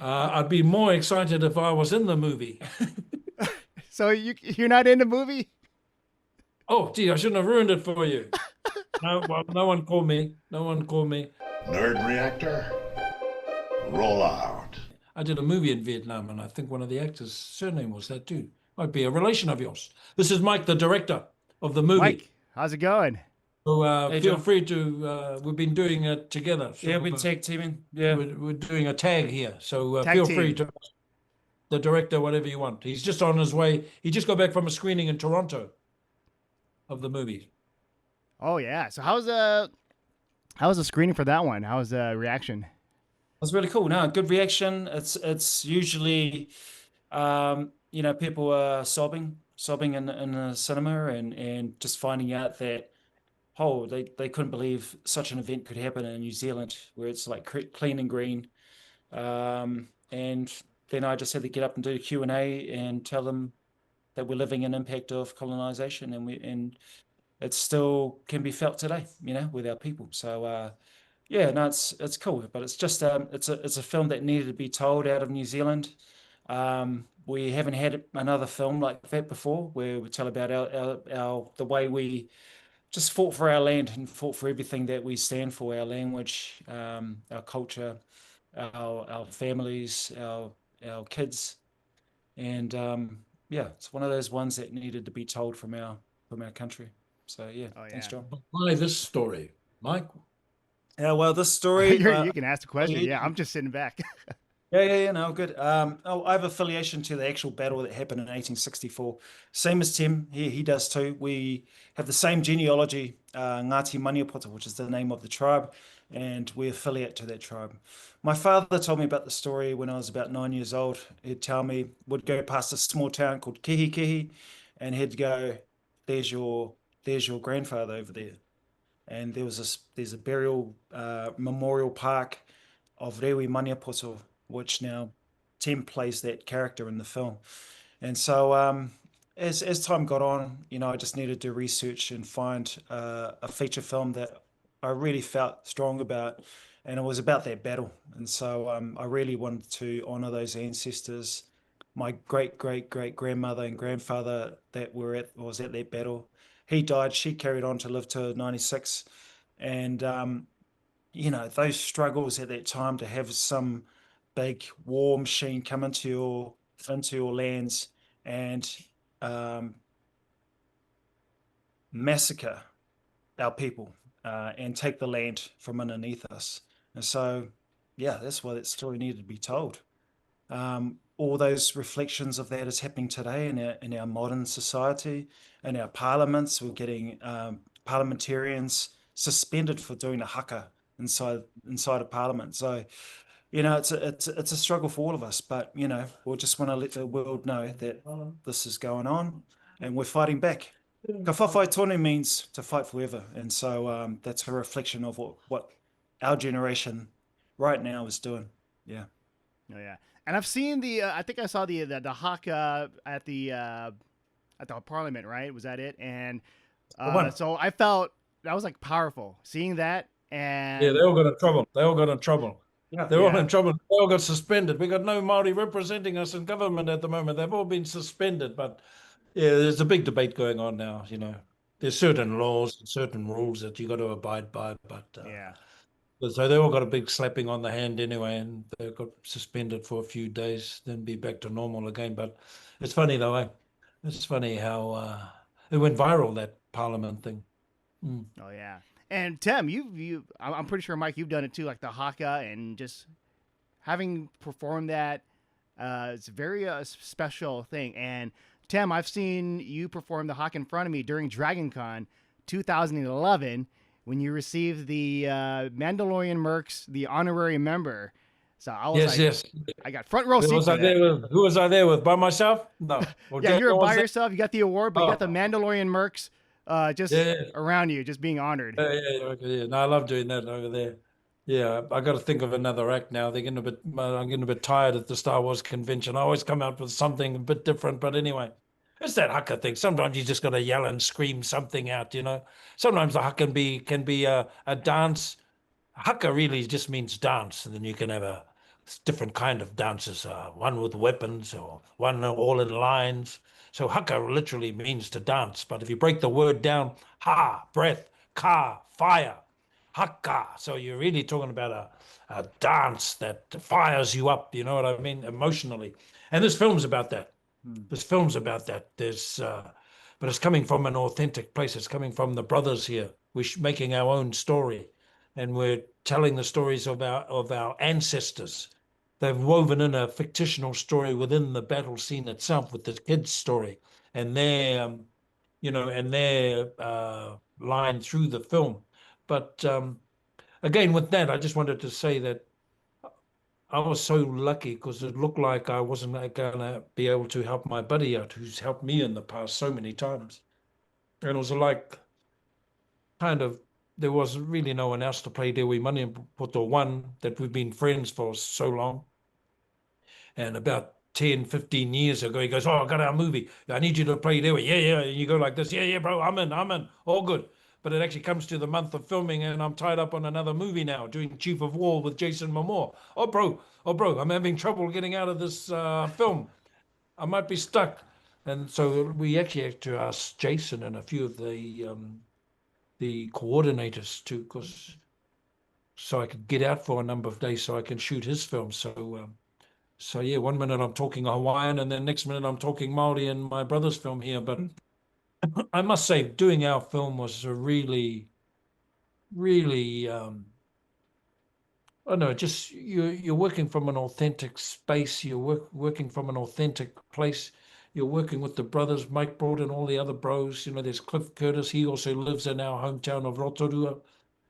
I'd be more excited if I was in the movie. So you're not in the movie? Oh, gee, I shouldn't have ruined it for you. No, well, no one called me. No one called me. Nerd Reactor, roll out. I did a movie in Vietnam, and I think one of the actors' surname was that too. Might be a relation of yours. This is Mike, the director of the movie. Mike, how's it going? So Hey, feel John. free to. We've been doing it together. Yeah, So, we're tag teaming. Yeah. we're doing a tag here. So Tag feel team. free to the director whatever you want. He's just on his way. He just got back from a screening in Toronto of the movie. Oh yeah. So how's the screening for that one? How's the reaction? That's really cool. No, good reaction. It's usually people are sobbing in the cinema and just finding out that they couldn't believe such an event could happen in New Zealand where it's like clean and green. And then I just had to get up and do Q&A and tell them that we're living an impact of colonization and it still can be felt today, with our people. So yeah, no, it's cool, but it's just it's a film that needed to be told out of New Zealand. We haven't had another film like that before, where we tell about our the way we just fought for our land and fought for everything that we stand for, our language, our culture, our families, our kids, and yeah, it's one of those ones that needed to be told from our country. So yeah, Oh thanks, yeah. John. Why this story, Mike? Yeah, well, this story. You can ask the question. you- Yeah, I'm just sitting back. Yeah, no, good. I have affiliation to the actual battle that happened in 1864. Same as Tim, he does too. We have the same genealogy, Ngāti Maniapoto, which is the name of the tribe, and we affiliate to that tribe. My father told me about the story when I was about 9 years old. He'd tell me, would go past a small town called Kihi, and he'd go, there's your grandfather over there. And there's a burial memorial park of Rewi Maniapoto, which now Tim plays that character in the film. And so as time got on, I just needed to research and find a feature film that I really felt strong about, and it was about that battle. And so I really wanted to honor those ancestors, my great grandmother and grandfather that was at that battle. He died. She carried on to live to 96, and those struggles at that time to have some big war machine come into your lands and massacre our people and take the land from underneath us. And so, yeah, that's why that story needed to be told. All those reflections of that is happening today in our modern society, in our parliaments. We're getting parliamentarians suspended for doing a haka inside of parliament. So, it's a struggle for all of us, but we just want to let the world know that this is going on, and we're fighting back. Ka Whawhai Tonu means to fight forever, and so that's a reflection of what our generation right now is doing. Yeah. Oh yeah. And I've seen I think I saw the haka at the parliament, right? Was that it? And so I felt that was like powerful seeing that. And Yeah, they all got in trouble. They all got in trouble. Yeah. They're all in trouble. They all got suspended. We got no Maori representing us in government at the moment. They've all been suspended. But yeah, there's a big debate going on now. There's certain laws and certain rules that you got to abide by. But yeah. so they all got a big slapping on the hand anyway, and they got suspended for a few days, then be back to normal again. But it's funny though, eh? It's funny how it went viral, that Parliament thing. Mm. Oh yeah. And Tim, I'm pretty sure, Mike, you've done it too, like the haka, and just having performed that, it's a very special thing. And Tim, I've seen you perform the haka in front of me during DragonCon 2011 when you received the Mandalorian Mercs, the honorary member. So I was yes. I got front row seats. Who was I there with? By myself? No. Well, yeah, you were by yourself. You got the award, but you got the Oh. Mandalorian Mercs just around you, just being honored. Yeah. No, I love doing that over there. Yeah, I got to think of another act now. I'm getting a bit tired at the Star Wars convention. I always come out with something a bit different, but anyway, it's that haka thing. Sometimes you just got to yell and scream something out. Sometimes the haka can be a dance. Haka really just means dance, and then you can have a different kind of dances, one with weapons or one all in lines. So haka literally means to dance, but if you break the word down, ha, breath, ka, fire, haka. So you're really talking about a dance that fires you up, you know what I mean, emotionally. And this film's about that. This film's about that. But it's coming from an authentic place. It's coming from the brothers here. We're making our own story, and we're telling the stories of our ancestors. They've woven in a fictional story within the battle scene itself with the kids' story and their, and their line through the film. But again, with that, I just wanted to say that I was so lucky because it looked like I wasn't going to be able to help my buddy out, who's helped me in the past so many times. And it was like kind of, there was really no one else to play Dewi Maniapoto one that we've been friends for so long. And about 10, 15 years ago, he goes, oh, I got our movie. I need you to play Dewi. Yeah, yeah. And you go like this. Yeah, yeah, bro, I'm in. All good. But it actually comes to the month of filming and I'm tied up on another movie now, doing Chief of War with Jason Momoa. Oh, bro, I'm having trouble getting out of this film. I might be stuck. And so we actually had to ask Jason and a few of the coordinators to, because so I could get out for a number of days so I can shoot his film. So yeah, one minute I'm talking Hawaiian and then next minute I'm talking Maori in my brother's film here. But I must say, doing our film was a really, really, I don't know, just you're working from an authentic space. You're working from an authentic place. You're working with the brothers, Mike Broad and all the other bros. You know, there's Cliff Curtis. He also lives in our hometown of Rotorua.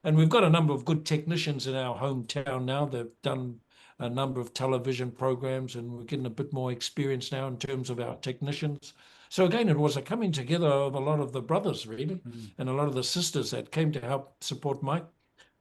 And we've got a number of good technicians in our hometown now. They've done a number of television programs and we're getting a bit more experience now in terms of our technicians. So again, it was a coming together of a lot of the brothers, really, and a lot of the sisters that came to help support Mike.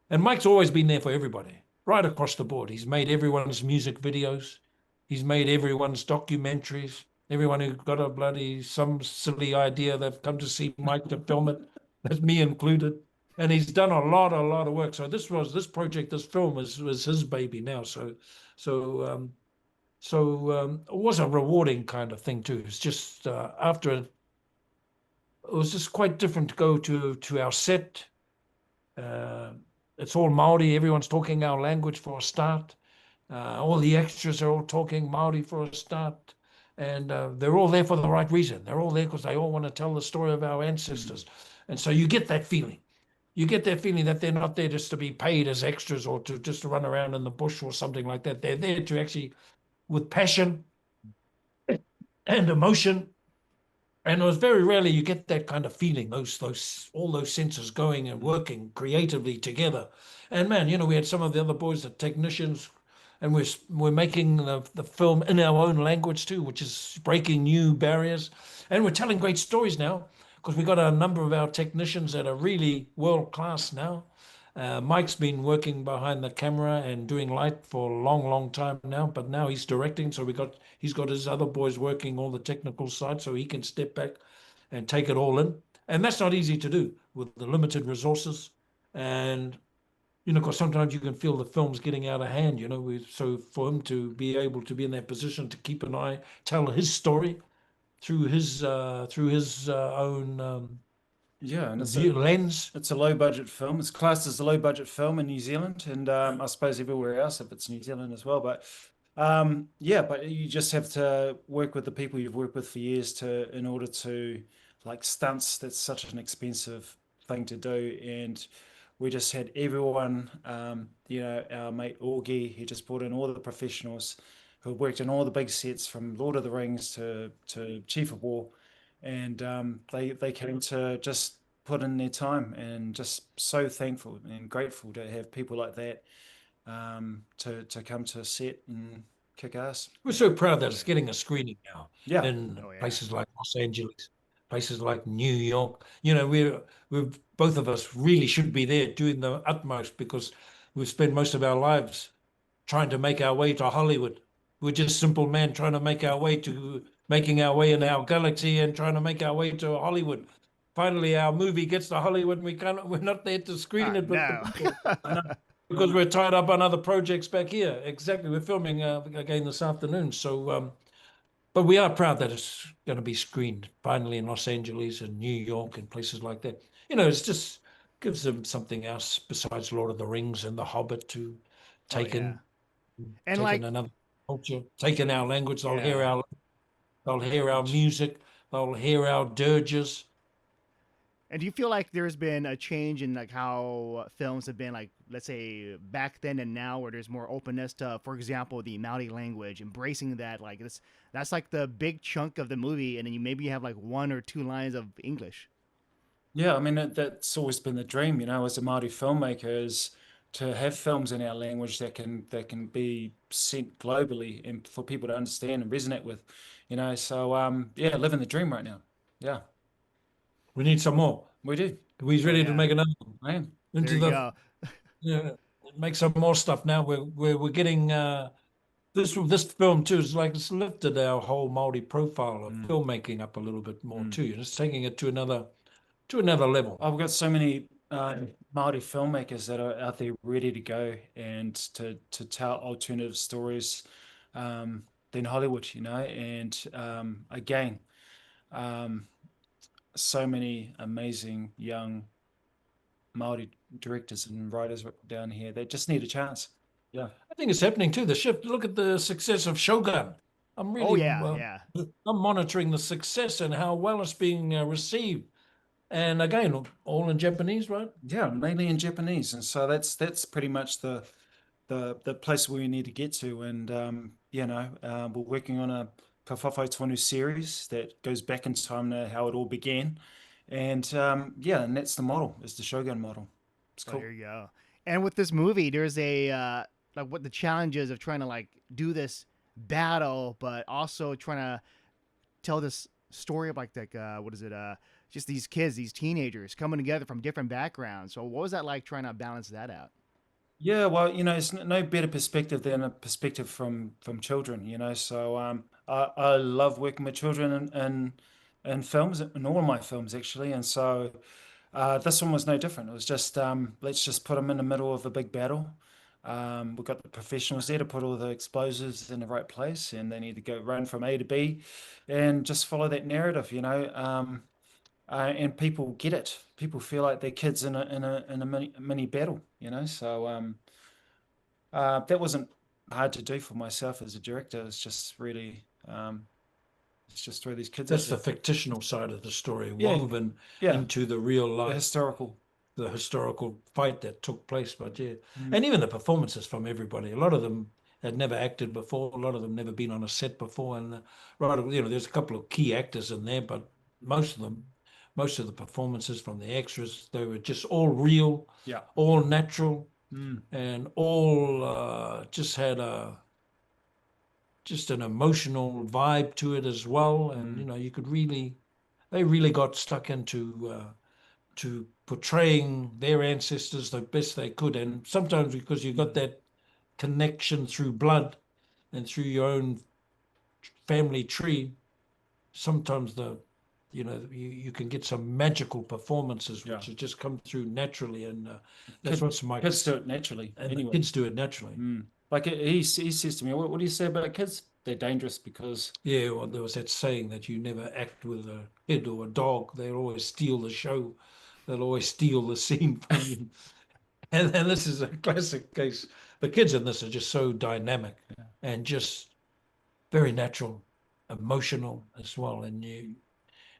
And Mike's always been there for everybody, right across the board. He's made everyone's music videos. He's made everyone's documentaries. Everyone who got a some silly idea, they've come to see Mike to film it. That's me included. And he's done a lot of work. So this project, this film was his baby now. So it was a rewarding kind of thing too. It's just after it was just quite different to go to our set. It's all Maori. Everyone's talking our language for a start. All the extras are all talking Maori for a start. And they're all there for the right reason. They're all there because they all want to tell the story of our ancestors. And so you get that feeling. You get that feeling that they're not there just to be paid as extras or to just run around in the bush or something like that. They're there to actually, with passion and emotion. And it was very rarely you get that kind of feeling, all those senses going and working creatively together. And man, we had some of the other boys, the technicians, and we're making the film in our own language too, which is breaking new barriers. And we're telling great stories now because we've got a number of our technicians that are really world class now. Mike's been working behind the camera and doing light for a long time now, but now he's directing. So he's got his other boys working all the technical side so he can step back and take it all in. And that's not easy to do with the limited resources. And, because sometimes you can feel the film's getting out of hand, so for him to be able to be in that position to keep an eye, tell his story through his own and it's lens. It's a low budget film. It's classed as a low budget film in New Zealand and I suppose everywhere else if it's New Zealand as well. But but you just have to work with the people you've worked with for years in order to, like, stunts. That's such an expensive thing to do, and we just had everyone. Our mate Augie, he just brought in all the professionals who worked in all the big sets from Lord of the Rings to Chief of War. And they came to just put in their time, and just so thankful and grateful to have people like that to come to a set and kick ass. We're so proud that it's getting a screening now in Oh, yeah. places like Los Angeles, places like New York. We're both of us really should be there doing the utmost because we've spent most of our lives trying to make our way to Hollywood. We're just simple men trying to make our way to making our way in our galaxy and trying to make our way to Hollywood. Finally, our movie gets to Hollywood and we're not there to screen it. But No. because we're tied up on other projects back here. Exactly. We're filming again this afternoon. So, but we are proud that it's going to be screened finally in Los Angeles and New York and places like that. It's just gives them something else besides Lord of the Rings and The Hobbit to take in, And take like, in another culture, take in our language. They'll hear yeah. they'll hear our music. They'll hear our dirges. And do you feel like there's been a change in like how films have been, like, let's say back then and now, where there's more openness to, for example, the Maori language, embracing that, like that's like the big chunk of the movie, and then you maybe have like 1 or 2 lines of English. Yeah, I mean that's always been the dream, as a Māori filmmaker, is to have films in our language that can be sent globally and for people to understand and resonate with, So yeah, living the dream right now. Yeah, We need some more. we do. We're ready to make another one. Man. Into There you the go. make some more stuff now. We're getting this film too is like it's lifted our whole Māori profile of filmmaking up a little bit more too. It's taking it to another level. I've got so many Māori filmmakers that are out there ready to go and to tell alternative stories than Hollywood, and again, so many amazing young Māori directors and writers down here. They just need a chance. Yeah. I think it's happening too. The shift. Look at the success of Shogun. I'm really yeah. I'm monitoring the success and how well it's being received. And again, all in Japanese, right? Yeah, mainly in Japanese, and so that's pretty much the place where we need to get to. And we're working on a Whawhai Tonu series that goes back in time to how it all began, and and that's the model. It's the Shogun model. It's cool. There you go. And with this movie, there's a like what the challenges of trying to like do this battle, but also trying to tell this story of like what is it? Just these kids, these teenagers coming together from different backgrounds. So what was that like trying to balance that out? Yeah, well, it's no better perspective than a perspective from children, So I love working with children in films, in all of my films actually, and so this one was no different. It was just let's just put them in the middle of a big battle. We've got the professionals there to put all the explosives in the right place, and they need to go run from A to B, and just follow that narrative, and people get it. People feel like they're kids in a mini battle, So that wasn't hard to do for myself as a director. It's just really, it's just where these kids. That's the fictional side of the story, Yeah. woven Yeah. into the real The life, historical. fight that took place. But and even the performances from everybody. A lot of them had never acted before. A lot of them never been on a set before. And there's a couple of key actors in there, but most of the performances from the extras, they were just all real, Yeah. all natural, and all just had just an emotional vibe to it as well. And you could they really got stuck into to portraying their ancestors the best they could. And sometimes because you got that connection through blood and through your own family tree, sometimes you can get some magical performances which just come through naturally, and that's what's my Kids do it naturally. and Anyway. the kids do it naturally. Like he says to me, what do you say about kids? They're dangerous because Well, there was that saying that you never act with a kid or a dog. They'll always steal the show. They'll always steal the scene from you. And this is a classic case. The kids in this are just so dynamic and just very natural, emotional as well. And you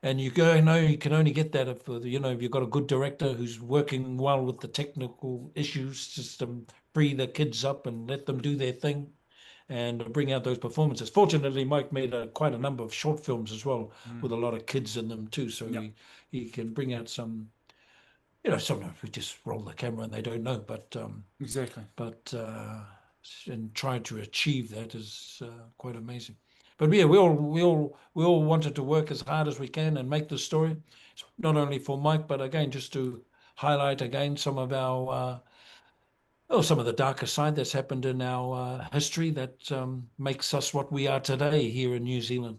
you can only get that if you've got a good director who's working well with the technical issues, just to free the kids up and let them do their thing and bring out those performances. Fortunately, Mike made quite a number of short films as well with a lot of kids in them too, so he can bring out some. Sometimes we just roll the camera and they don't know, but exactly. But and trying to achieve that is quite amazing. But we all wanted to work as hard as we can and make the story, not only for Mike, but again just to highlight again some of our some of the darker side that's happened in our history that makes us what we are today here in New Zealand.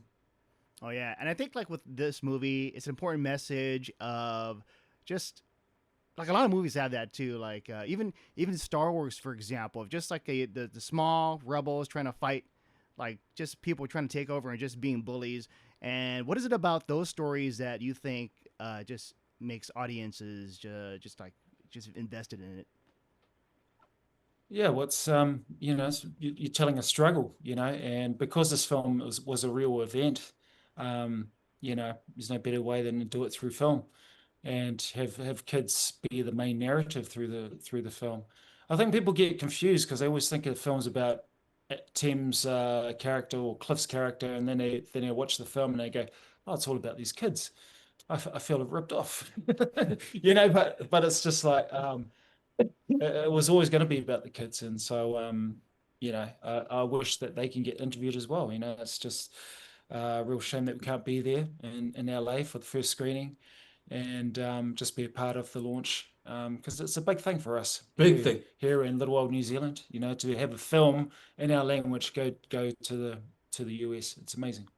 Oh yeah, and I think like with this movie, it's an important message of just like a lot of movies have that too. Like even Star Wars, for example, just like the small rebels trying to fight, like just people trying to take over and just being bullies. And what is it about those stories that you think just makes audiences just invested in it? Yeah, what's you're telling a struggle, and because this film was a real event, there's no better way than to do it through film, and have kids be the main narrative through the film. I think people get confused because they always think of films about Tim's character or Cliff's character, and then they watch the film and they go, "Oh, it's all about these kids." I feel ripped off, but it's just like it was always going to be about the kids, and so I wish that they can get interviewed as well. It's just a real shame that we can't be there in LA for the first screening, and just be a part of the launch, because it's a big thing for us. Big thing here in little old New Zealand. To have a film in our language go to the US. It's amazing.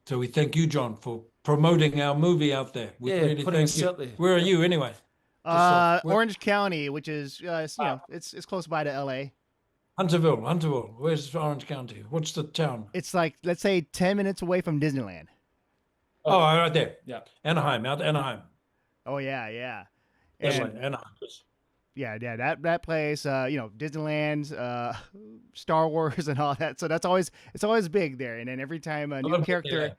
So we thank you, John, for promoting our movie out there. We really putting thank us you. out there. Where are you anyway? Orange County, which is it's close by to LA. Hunterville. Where's Orange County? What's the town? It's like, let's say 10 minutes away from Disneyland. Oh, right there. Yeah. Anaheim, out Anaheim. Oh yeah. That's And, right, Anaheim. yeah, that place, Disneyland, Star Wars and all that. So it's always big there. And then every time a new character, Disneyland.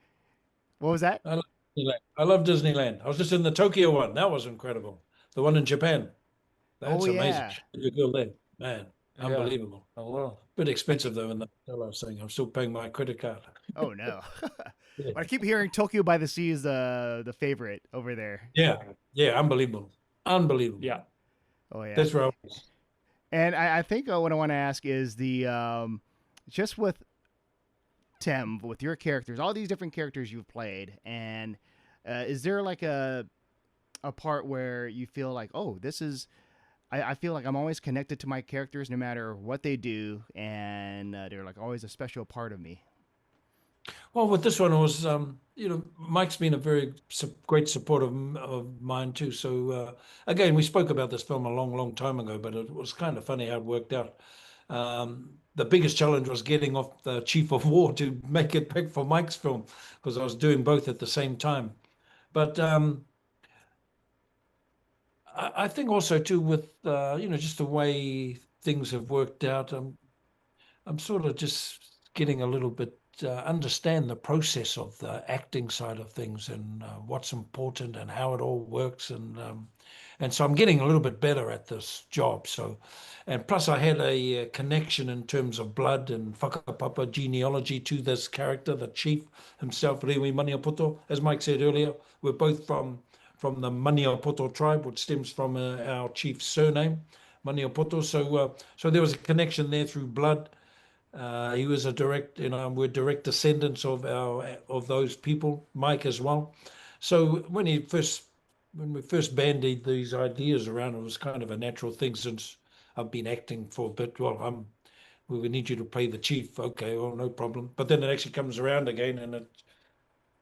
what was that? I love Disneyland. I was just in the Tokyo one. That was incredible. The one in Japan. That's amazing. Yeah. You go there, man. Yeah. Unbelievable. Oh wow. Bit expensive though in the hotel I was saying. I'm still paying my credit card. Oh no. Yeah. But I keep hearing Tokyo by the Sea is the favorite over there. Yeah, unbelievable. Yeah. Oh yeah. That's where I was. And I think what I want to ask is the just with Tem, with your characters, all these different characters you've played, and is there like a part where you feel like, oh, this is, I feel like I'm always connected to my characters no matter what they do, and they're like always a special part of me? Well, with this one, it was, Mike's been a very great supporter of mine too. So again, we spoke about this film a long, long time ago, but it was kind of funny how it worked out. The biggest challenge was getting off the Chief of War to make it back for Mike's film, because I was doing both at the same time. But I think also too with just the way things have worked out, I'm sort of just getting a little bit understand the process of the acting side of things, and what's important and how it all works, and so I'm getting a little bit better at this job. So, and plus I had a connection in terms of blood and whakapapa genealogy to this character, the chief himself, Rewi Maniapoto. As Mike said earlier, we're both from the Maniapoto tribe, which stems from our chief's surname, Maniapoto. So there was a connection there through blood. He was we're direct descendants of those people, Mike as well. So when we first bandied these ideas around, it was kind of a natural thing, since I've been acting for a bit. Well, we need you to play the chief. Okay, well, no problem. But then it actually comes around again, and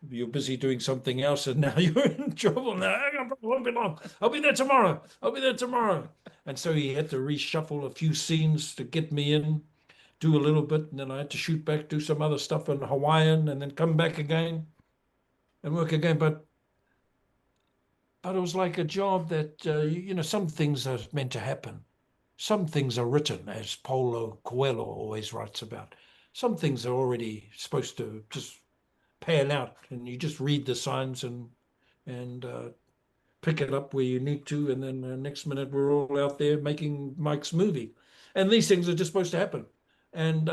you're busy doing something else, and now you're in trouble. Now, hang on, won't be long. I'll be there tomorrow. And so he had to reshuffle a few scenes to get me in, do a little bit, and then I had to shoot back, do some other stuff in Hawaiian, and then come back again and work again. But it was like a job that, some things are meant to happen. Some things are written, as Paulo Coelho always writes about. Some things are already supposed to just pan out, and you just read the signs and pick it up where you need to, and then the next minute we're all out there making Mike's movie. And these things are just supposed to happen. And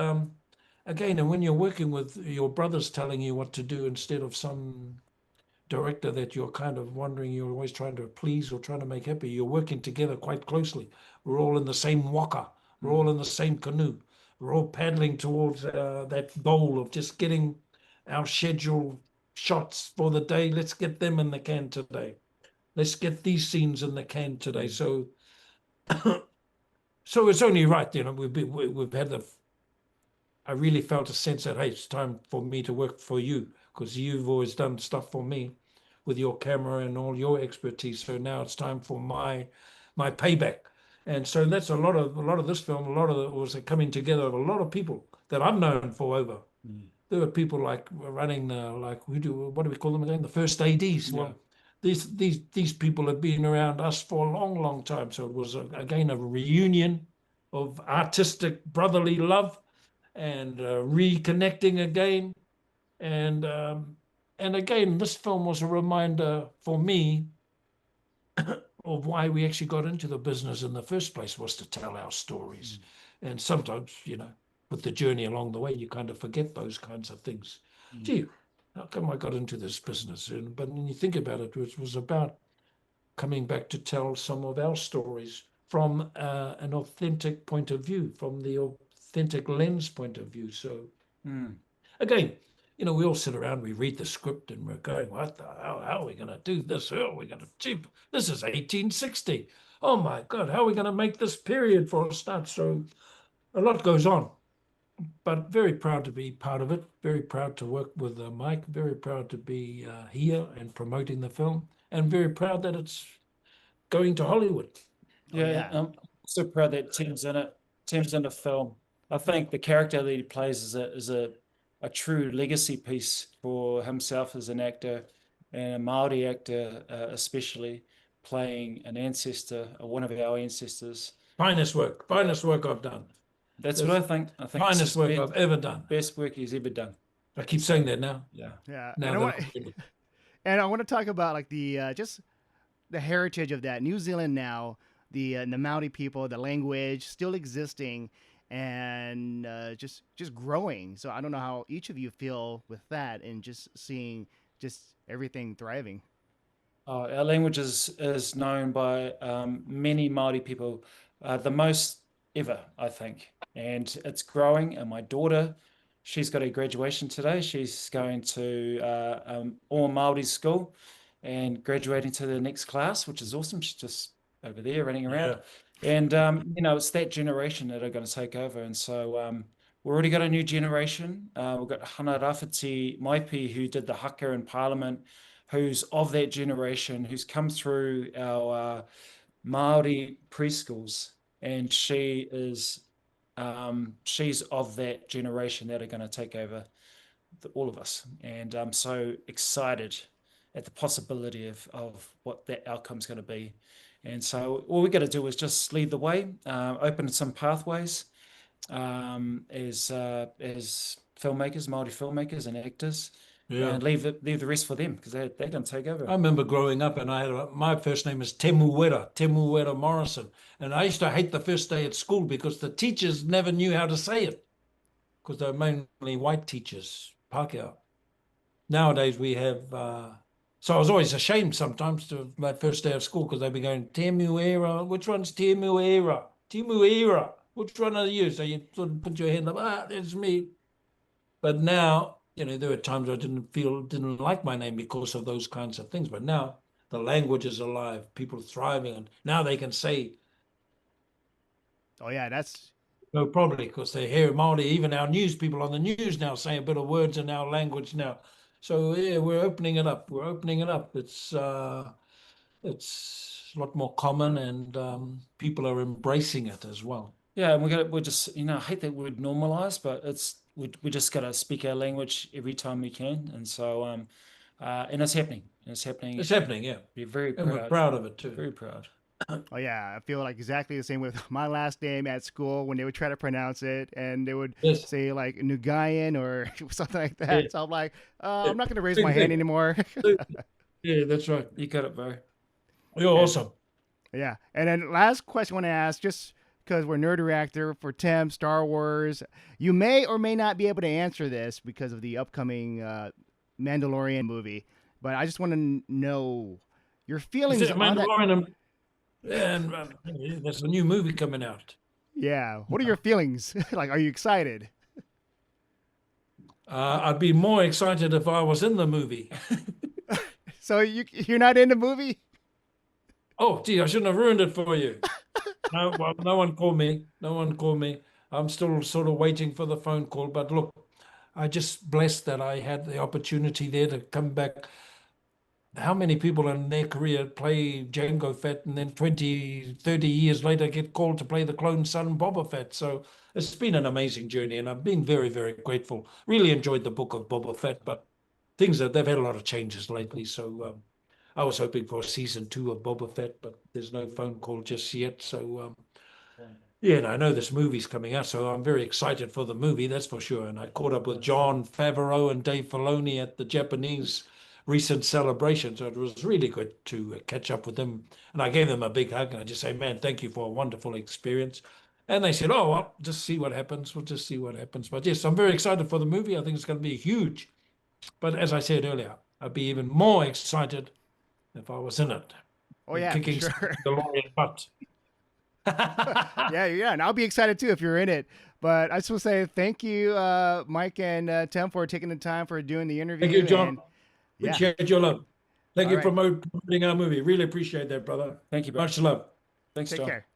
again, and when you're working with your brothers telling you what to do instead of some director that you're kind of wondering, you're always trying to please or trying to make happy, you're working together quite closely. We're all in the same waka. We're all in the same canoe. We're all paddling towards that goal of just getting our scheduled shots for the day. Let's get them in the can today. Let's get these scenes in the can today. So it's only right, we've had I really felt a sense that, hey, it's time for me to work for you, because you've always done stuff for me with your camera and all your expertise. So now it's time for my payback. And so that's a lot of this film. A lot of it was a coming together of a lot of people that I've known for over. There were people like running what do we call them again? The first ADs. Well, these people have been around us for a long, long time. So it was again a reunion of artistic brotherly love and reconnecting again. And again, this film was a reminder for me of why we actually got into the business in the first place, was to tell our stories. And sometimes, with the journey along the way, you kind of forget those kinds of things. Gee, how come I got into this business? But when you think about it, it was about coming back to tell some of our stories from an authentic point of view, from the authentic lens point of view. So again, we all sit around, we read the script, and we're going, what the hell? How are we going to do this? How are we going to achieve? This is 1860. Oh my God, how are we going to make this period for a start? So a lot goes on, but very proud to be part of it. Very proud to work with Mike. Very proud to be here and promoting the film, and very proud that it's going to Hollywood. Yeah, I'm so proud that Tim's in it. Tim's in the film. I think the character that he plays is a true legacy piece for himself as an actor, and a Maori actor especially, playing an ancestor, one of our ancestors. Finest work I've done. That's what I think. I think finest work I've ever done. Best work he's ever done. I keep saying that now. Yeah. And I want to talk about like the just the heritage of that. New Zealand now, the Maori people, the language still existing, and just growing. So I don't know how each of you feel with that, and just seeing just everything thriving. Our language is known by many Maori people, the most ever, I think, and it's growing. And my daughter, she's got a graduation today. She's going to all Māori school and graduating to the next class, which is awesome. She's just over there running around. And, it's that generation that are going to take over. And so we've already got a new generation. We've got Hana Rafiti Maipi, who did the haka in Parliament, who's of that generation, who's come through our Māori preschools. And she's of that generation that are going to take over all of us. And I'm so excited at the possibility of what that outcome's going to be. And so all we got to do is just lead the way, open some pathways as filmmakers, Māori filmmakers and actors, and leave the rest for them, because they're going to take over. I remember growing up, and I had my first name is Temuera Morrison, and I used to hate the first day at school because the teachers never knew how to say it, because they're mainly white teachers, Pākehā. Nowadays we have. So I was always ashamed sometimes to my first day of school, because they'd be going, Temuera, which one's Temuera? Temuera, which one are you? So you sort of put your hand up, there's me. But now, there were times I didn't like my name because of those kinds of things. But now the language is alive, people are thriving, and now they can say. Oh yeah, that's. No, probably because they hear Māori, even our news people on the news now say a bit of words in our language now. So yeah, we're opening it up. It's a lot more common, and people are embracing it as well. Yeah, and we're just I hate that word normalize, but we just got to speak our language every time we can, and so and it's happening. It's happening. Yeah, we're very proud. And we're proud of it too. Very proud. Oh yeah, I feel like exactly the same with my last name at school, when they would try to pronounce it and they would say like Nguyen or something like that. Yeah. So I'm like, I'm not going to raise my hand anymore. Yeah, that's right. You got it, bro. You're awesome. Yeah. And then last question I want to ask, just because we're Nerd Reactor for Tim, Star Wars, you may or may not be able to answer this because of the upcoming Mandalorian movie, but I just want to know your feelings on Mandalorian that. And there's a new movie coming out. Yeah. What are your feelings? Like, are you excited? I'd be more excited if I was in the movie. So you're not in the movie? Oh, gee, I shouldn't have ruined it for you. No one called me. I'm still sort of waiting for the phone call. But look, I just blessed that I had the opportunity there to come back how many people in their career play Jango Fett and then 20, 30 years later get called to play the clone son Boba Fett. So it's been an amazing journey, and I've been very, very grateful. Really enjoyed the book of Boba Fett, but they've had a lot of changes lately. So I was hoping for season 2 of Boba Fett, but there's no phone call just yet. So yeah, and I know this movie's coming out, so I'm very excited for the movie, that's for sure. And I caught up with Jon Favreau and Dave Filoni at the Japanese recent celebration, so it was really good to catch up with them. And I gave them a big hug, and I just say, man, thank you for a wonderful experience. And they said, oh, well, just see what happens. We'll just see what happens. But yes, I'm very excited for the movie. I think it's going to be huge. But as I said earlier, I'd be even more excited if I was in it. Oh yeah, kicking sure. Mandalorian butt. Yeah, and I'll be excited too if you're in it. But I just want to say thank you, Mike and Tim, for taking the time for doing the interview. Thank you, John. And, yeah. Appreciate your love. Thank All you right. for promoting our movie. Really appreciate that, brother. Thank you, bro. Much love. Thanks, Take John. care.